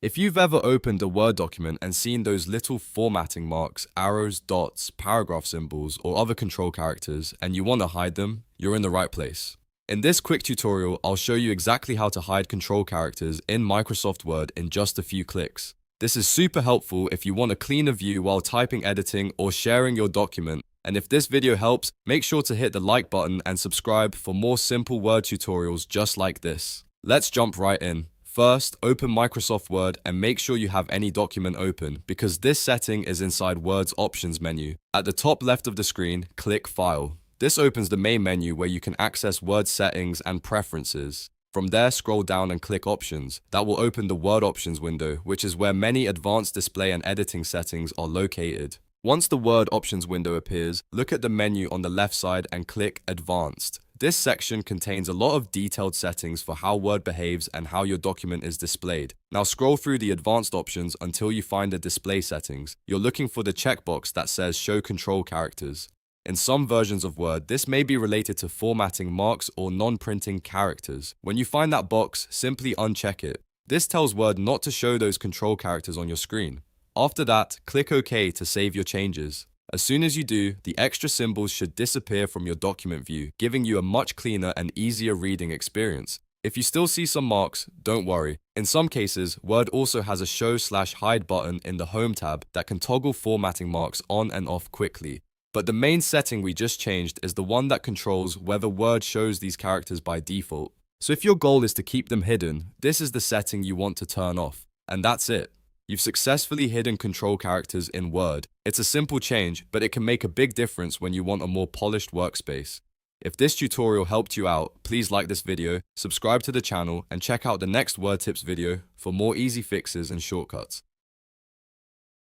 If you've ever opened a Word document and seen those little formatting marks, arrows, dots, paragraph symbols, or other control characters, and you want to hide them, you're in the right place. In this quick tutorial, I'll show you exactly how to hide control characters in Microsoft Word in just a few clicks. This is super helpful if you want a cleaner view while typing, editing, or sharing your document. And if this video helps, make sure to hit the like button and subscribe for more simple Word tutorials just like this. Let's jump right in. First, open Microsoft Word and make sure you have any document open, because this setting is inside Word's Options menu. At the top left of the screen, click File. This opens the main menu where you can access Word settings and preferences. From there, scroll down and click Options. That will open the Word Options window, which is where many advanced display and editing settings are located. Once the Word Options window appears, look at the menu on the left side and click Advanced. This section contains a lot of detailed settings for how Word behaves and how your document is displayed. Now scroll through the advanced options until you find the display settings. You're looking for the checkbox that says Show Control Characters. In some versions of Word, this may be related to formatting marks or non-printing characters. When you find that box, simply uncheck it. This tells Word not to show those control characters on your screen. After that, click OK to save your changes. As soon as you do, the extra symbols should disappear from your document view, giving you a much cleaner and easier reading experience. If you still see some marks, don't worry. In some cases, Word also has a Show/Hide button in the Home tab that can toggle formatting marks on and off quickly. But the main setting we just changed is the one that controls whether Word shows these characters by default. So if your goal is to keep them hidden, this is the setting you want to turn off. And that's it. You've successfully hidden control characters in Word. It's a simple change, but it can make a big difference when you want a more polished workspace. If this tutorial helped you out, please like this video, subscribe to the channel, and check out the next Word Tips video for more easy fixes and shortcuts.